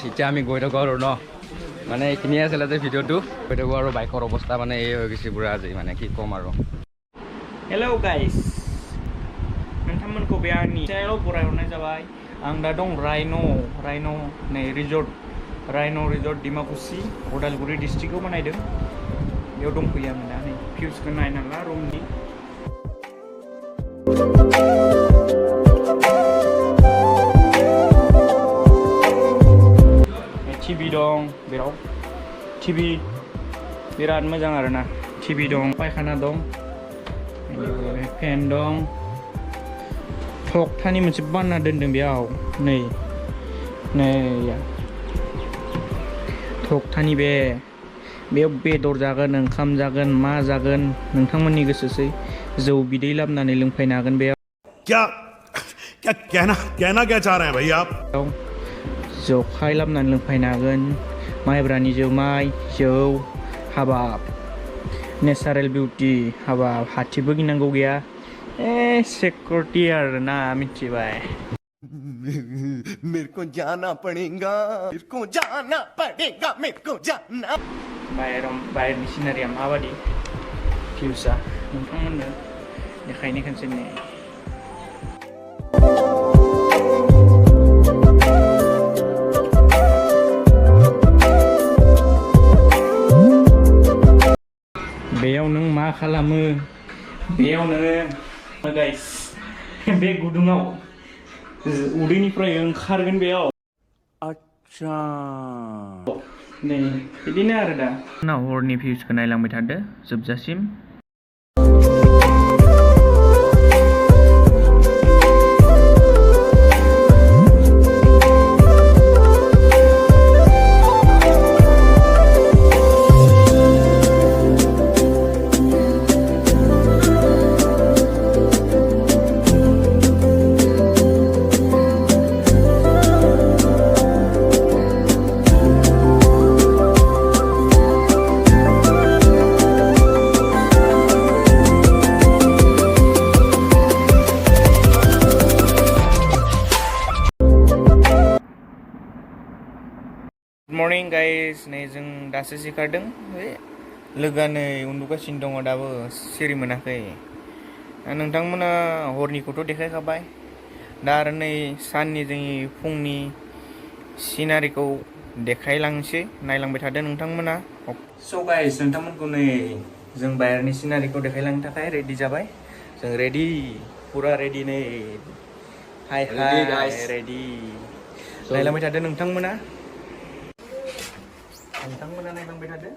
এতিয়া আমি গৈ থাকোঁ আৰু ন মানে এইখিনিয়ে আছিলে যে ভিডিঅ'টো গৈ থাকোঁ আৰু বাইকৰ অৱস্থা মানে এই হৈ গৈছে পুৰা আজি মানে কি ক'ম আৰু हेलौ गाइस नोंथांमोनखौ बे आंनि चेनेलाव बरायहरनाय जाबाय आं दा दं राइनो नै रिजर्ट राइनो रिजर्ट डिमाकुसि उदालगुरि डिस्ट्रिक्टआव बानायदों बेयाव दंफैयो आं दा नै भिउसखौ नायना ला रुमनि टिभि दं बेयाव टिभि बिराद मोजां आरोना टिभि दं पायखाना दं फेन दं थखथानि मोनसे बानना दोनदों बेयाव नै थखथानि बेयाव बेदर जागोन ओंखाम जागोन मा जागोन नोंथांमोननि गोसोसै जौ बिदै लाबनानै लोंफैनो हागोन बेयाव क्या कहना क्या चाह रहे हैं भाई आप जखाय लाबनानै लोंफैनो हागोन माइब्रानि जुमाय जौ हाबाब नेचारेल बिउटी हाबा हाथिबो गिनांगौ गैया सिकिउरिटी आरोना मिथिबाय मेरे को जाना पड़ेगा बाहेरनि सिनारिया माबादि भिउसा नोंथांमोननो देखायनो खनसे नै बेयाव नों मा खालामो बेयाव नोङो गाइस बे गुदुङाव उदैनिफ्राय ओंखारगोन बेयाव आच्छा नै बिदिनो आरो दा हरनि भिउसखौ नायलांबाय थादो जोबजासिम Good morning guys नै जों दासो सिखारदों बे लोगोआ नै उन्दुगासिनो दङ दाबो सिरि मोनाखै नोंथांमोना हरनिखौथ' देखायखाबाय दा आरो नै साननि जोंनि फुंनि सिनारिखौ देखायलांसै नायलांबाय थादो नोंथांमोना स' गाइस नोंथांमोनखौ नै जों बाहेरनि सिनारिखौ देखायलांनो थाखाय रेडि जाबाय जों रेडि पुरा रेडि नै हाय रेडि नायलांबाय थादो नोंथांमोना नायलांबाय थादो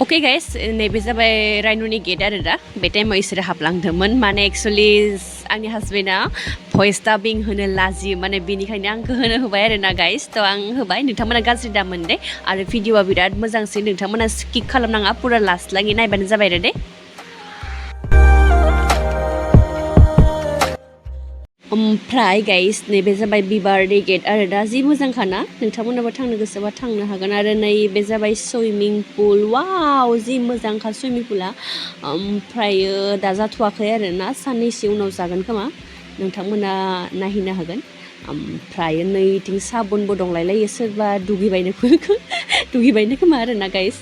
ओके गाइस नैबे जाबाय राइन'नि गेट आरो दा बे टाइमाव इसोरो हाबलांदोंमोन माने एक्चुअली आंनि हासबेन्डआ भइस डाबिं होनो लाजियो माने बेनिखायनो आंखौ होनो होबाय आरो ना गाइस थ' आं होबाय नोंथांमोना गाज्रि दा मोन दे आरो भिडिअआ बिराद मोजांसै नोंथांमोना स्किप खालामनाङा पुरा लास्ट लागि नायबानो जाबाय आरो दे ओमफ्राय गाइस नैबे जाबाय बिबारनि गेट आरो दा जि मोजांखाना नोंथांमोनाबो थांनो गोसोबा थांनो हागोन आरो नैबे जाबाय सुइमिं पुल वाव जि मोजांखा सुइमिं पुला ओमफ्रायो दा जाथ'वाखै आरो ना साननैसो उनाव जागोन खोमा नोंथांमोना नायहैनो हागोन ओमफ्राय नैथिं साबुनबो दंलायलायो सोरबा दुगैबायनो खोमा आरो ना गाइस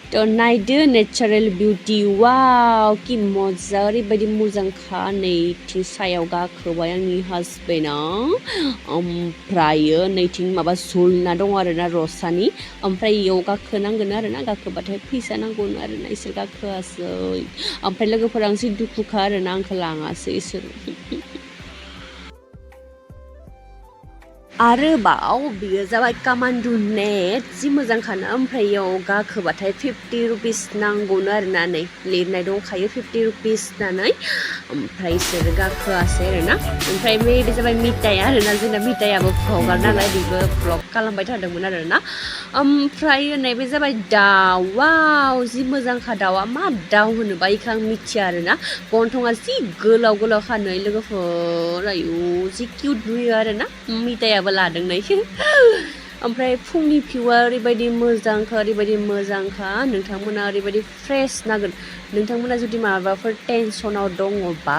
थ' नायदो नेचारेल बिउटि वाव कि मजा ओरैबायदि मोजांखा नैथिं सायाव गाखोबाय आंनि हासबेन्डआ ओमफ्रायो नैथिं माबा झुलना दङ आरोना रसानि ओमफ्राय इयाव गाखोनांगोन आरोना गाखोबाथाय फैसा नांगौनो आरोना इसोर गाखोआसै ओमफ्राय लोगोफोरा आंसो दुखुखा आरोना आंखौ लाङासै इसोर आरोबाव बियो जाबाय कामान्डु नेट जि मोजांखाना ओमफ्राय इयाव गाखोबाथाय 50 रुपिस नांगौनो आरोना नै लिरनाय दंखायो 50 रुपिस होननानै ओमफ्राय इसोरो गाखोआसै आरोना ओमफ्राय बे जाबाय मिटाइ आरोना जोंना मिटाइयाबो भ्लगार नालाय बेबो भ्लग खालामबाय थादोंमोन आरोना ओमफ्राय नैबे जाबाय दाउ वाव जि मोजांखा दाउआ मा दाउ होनोबा इखौ आं मिथिया आरोना गन्थङा जि गोलाव खानो लोगोफोर आयु जि किउट नुयो आरोना मिटाइया लादों नै ओमफ्राय फुंनि भिउआ ओरैबायदि मोजांखा नोंथांमोना ओरैबायदि फ्रेश नागोन नोंथांमोना जुदि माबाफोर टेनसनाव दङबा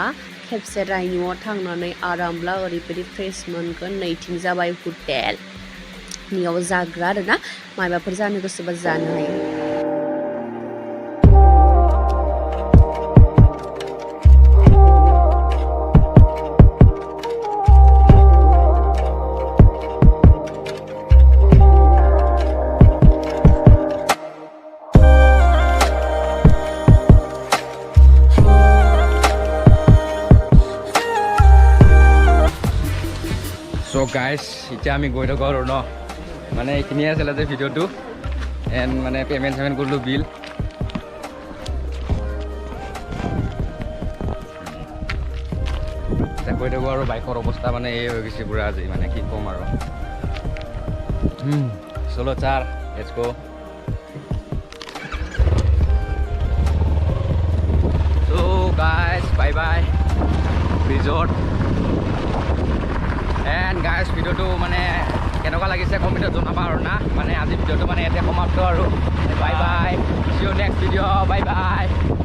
खेबसे रायन'आव थांनानै आरामब्ला ओरैबायदि फ्रेस मोनगोन नैथिं जाबाय हटेल नियाव जाग्रा आरोना माबाफोर जानो गोसोबा जानो हायो So guys, এতিয়া আমি গৈ থাকোঁ আৰু ন মানে এইখিনিয়ে আছিলে যে ভিডিঅ'টো এণ্ড মানে পে'মেণ্ট কৰিলোঁ বিল এতিয়া গৈ থাকোঁ আৰু বাইকৰ অৱস্থা মানে এই হৈ গৈছে পুৰা আজি মানে কি ক'ম আৰু চলো চাৰ let's go So guys, bye bye resort and guys ভিডিঅ'টো মানে কেনেকুৱা লাগিছে কমেণ্টত জনাবা আৰু না মানে আজি ভিডিঅ'টো মানে ইয়াতে সমাপ্ত আৰু bye bye see you next video bye bye